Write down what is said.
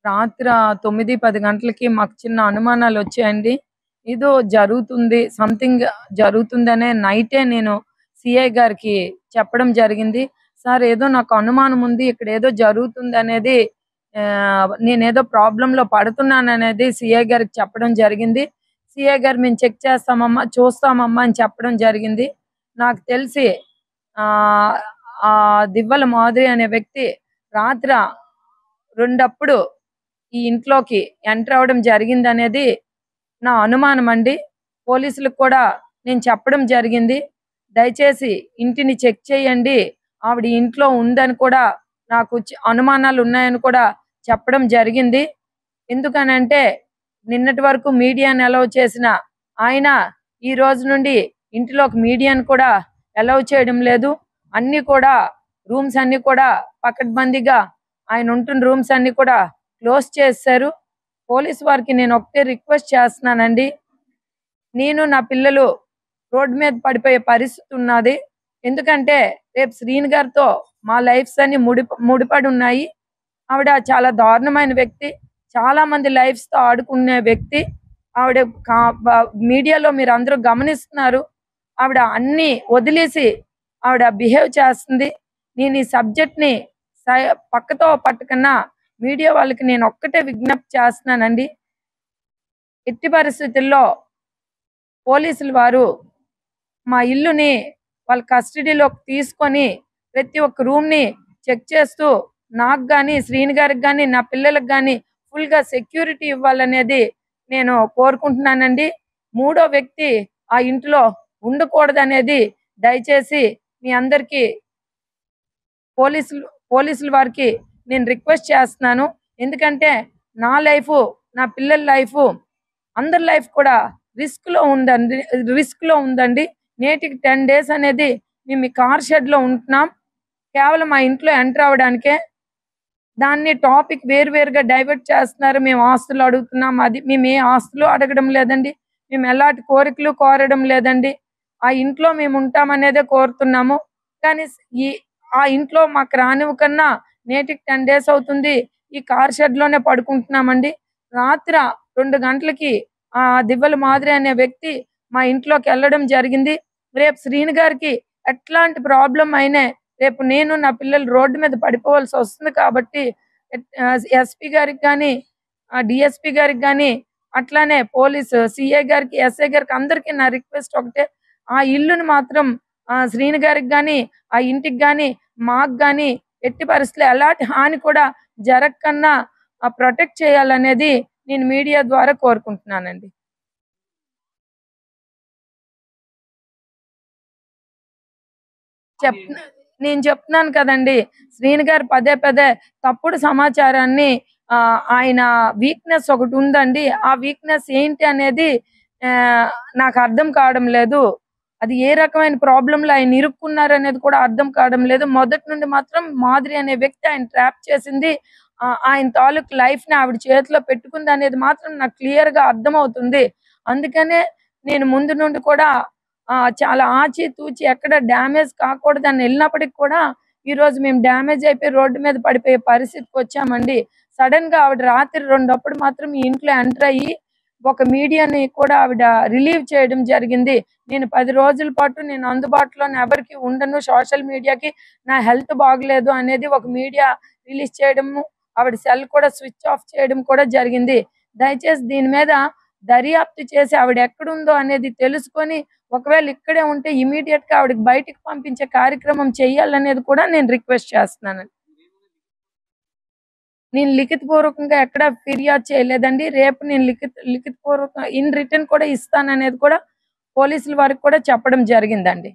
రాత్ర 9, 10 గంటలకి మాకు చిన్న అనుమానాలొచ్చాయండి. ఏదో జరుగుతుంది. సంథింగ్ జరుగుతుందనే నైటే నేను సీఐ గారికి చెప్పడం జరిగింది. సార్ ఏదో నాకు అనుమానం ఉంది. ఇక్కడేదో జరుగుతుందనేది నేనేదో ప్రాబ్లమ్‌లో పడుతున్నాననేది సీఐ గారికి చెప్పడం జరిగింది. సీఐ గారు మేము చెక్ చేస్తామమ్మా, చూస్తామమ్మా అని చెప్పడం జరిగింది. నాకు తెలిసి ఆహ్, దివ్వల మాధురి అనే వ్యక్తి రాత్ర 2 ఈ ఇంట్లోకి ఎంటర్ అవ్వడం జరిగిందనేది నా అనుమానమండి. పోలీసులకు కూడా నేను చెప్పడం జరిగింది. దయచేసి ఇంటిని చెక్ చేయండి. ఆవిడ ఇంట్లో ఉందని కూడా నాకు అనుమానాలున్నాయని కూడా చెప్పడం జరిగింది. ఎందుకనంటే నిన్నటి వరకు మీడియాని అలౌ చేసిన ఆయన ఈ రోజు నుండి ఇంటిలోకి మీడియాని కూడా అలౌ చేయడం లేదు. అన్నీ కూడా రూమ్స్ అన్నీ కూడా పకడ్బందీగా ఆయన ఉంటున్న రూమ్స్ అన్నీ కూడా క్లోజ్ చేసేశారు. పోలీస్ వారికి నేను ఒకటే రిక్వెస్ట్ చేస్తున్నానండి. నేను నా పిల్లలు రోడ్డు మీద పడిపోయే పరిస్థితి ఉన్నది. ఎందుకంటే రేపు శ్రీను గారితో మా లైఫ్స్ అన్ని ముడిపడి ఉన్నాయి. ఆవిడ చాలా దారుణమైన వ్యక్తి. చాలా మంది లైఫ్స్‌తో ఆడుకునే వ్యక్తి. ఆవిడ కా బ మీడియాలో మీరందరూ గమనిస్తున్నారు. ఆవిడ అన్నీ వదిలేసి ఆవిడ బిహేవ్ చేస్తుంది. నేను ఈ సబ్జెక్ట్‌ని పక్కతో పట్టకన్నా మీడియా వాళ్ళకి నేను ఒక్కటే విజ్ఞప్తి చేస్తున్నానండి. ఎట్టి పరిస్థితుల్లో పోలీసులు వారు మా ఇల్లుని వాళ్ళ కస్టడీలోకి తీసుకొని ప్రతి ఒక్క రూమ్‌ని చెక్ చేస్తూ నాకు గాని, శ్రీను గారికి గాని, నా పిల్లలకి గాని ఫుల్‌గా సెక్యూరిటీ ఇవ్వాలనేది నేను కోరుకుంటున్నానండి. మూడో వ్యక్తి ఆ ఇంట్లో ఉండకూడదనేది దయచేసి మీ అందరికీ పోలీసుల వారికి నేను రిక్వెస్ట్ చేస్తున్నాను. ఎందుకంటే నా లైఫు, నా పిల్లల లైఫు, అందరి లైఫ్ కూడా రిస్క్‌లో ఉందండి. నేటికి 10 డేస్ అనేది మేము ఈ కార్ షెడ్‌లో ఉంటున్నాం. కేవలం మా ఇంట్లో ఎంటర్ అవ్వడానికే. దాన్ని టాపిక్ వేరుగా డైవర్ట్ చేస్తున్నారు. మేము ఆస్తులు అడుగుతున్నాం. అది మేము ఏ ఆస్తులు అడగడం లేదండి. మేము ఎలాంటి కోరికలు కోరడం లేదండి. ఆ ఇంట్లో మేము ఉంటామనేదే కోరుతున్నాము. కానీ ఆ ఇంట్లో మాకు రానివ్వకన్నా నేటికి 10 డేస్ అవుతుంది. ఈ కార్ షెడ్‌లోనే పడుకుంటున్నామండి. రాత్ర 2 గంటలకి దివ్వెల మాధురి అనే వ్యక్తి మా ఇంట్లోకి వెళ్ళడం జరిగింది. రేపు శ్రీను గారికి ఎట్లాంటి ప్రాబ్లమ్ అయినా రేపు నేను నా పిల్లలు రోడ్డు మీద పడిపోవాల్సి వస్తుంది కాబట్టి ఎస్పీ గారికి కానీ, డీఎస్పీ గారికి కానీ, అట్లానే పోలీసు సీఐ గారికి, ఎస్ఐ గారికి అందరికీ నా రిక్వెస్ట్ ఒకటే. ఆ ఇల్లుని మాత్రం శ్రీను గారికి కానీ, ఆ ఇంటికి కానీ, మాకు కానీ ఎట్టి పరిస్థితుల్లో ఎలాంటి హాని కూడా జరగకన్నా ప్రొటెక్ట్ చేయాలనేది నేను మీడియా ద్వారా కోరుకుంటున్నానండి. చెప్ నేను చెప్తున్నాను కదండీ! శ్రీను గారు పదే తప్పుడు సమాచారాన్ని ఆయన వీక్‌నెస్ ఒకటుందండి. ఆ వీక్‌నెస్ ఏంటి అనేది నాకు అర్థం కావడం లేదు. అది ఏ రకమైన ప్రాబ్లమ్‌లో ఆయన ఇరుక్కున్నారనేది కూడా అర్థం కావడం లేదు. మొదటి నుండి మాత్రం మాధురి అనే వ్యక్తి ఆయన ట్రాప్ చేసింది. ఆయన తాలూకు లైఫ్‌ని ఆవిడ చేతిలో పెట్టుకుందనేది మాత్రం నాకు క్లియర్‌గా అర్థమవుతుంది. అందుకనే నేను ముందు నుండి కూడా చాలా ఆచితూచి ఎక్కడ డ్యామేజ్ కాకూడదని ఎళ్ళినప్పటికి కూడా ఈరోజు మేము డ్యామేజ్ అయిపోయి రోడ్డు మీద పడిపోయే పరిస్థితికొచ్చామండి. సడెన్‌గా ఆవిడ రాత్రి 2 మాత్రం ఈ ఇంట్లో ఎంటర్ అయ్యి ఒక మీడియాని కూడా ఆవిడ రిలీవ్ చేయడం జరిగింది. నేను 10 రోజుల పాటు నేను అందుబాటులోని ఎవరికీ ఉండను. సోషల్ మీడియాకి నా హెల్త్ బాగలేదు అనేది ఒక మీడియా రిలీజ్ చేయడము, ఆవిడ సెల్ కూడా స్విచ్ ఆఫ్ చేయడం కూడా జరిగింది. దయచేసి దీని మీద దర్యాప్తు చేసి ఆవిడ ఎక్కడుందో అనేది తెలుసుకొని ఒకవేళ ఇక్కడే ఉంటే ఇమ్మీడియేట్‌గా ఆవిడకి బయటికి పంపించే కార్యక్రమం చేయాలనేది కూడా నేను రిక్వెస్ట్ చేస్తున్నానండి. నేను లిఖితపూర్వకంగా ఎక్కడ ఫిర్యాదు చేయలేదండి. రేపు నేను లిఖితపూర్వక ఇన్ రిటర్న్ కూడా ఇస్తాననేది కూడా పోలీసుల వారికి కూడా చెప్పడం జరిగిందండి.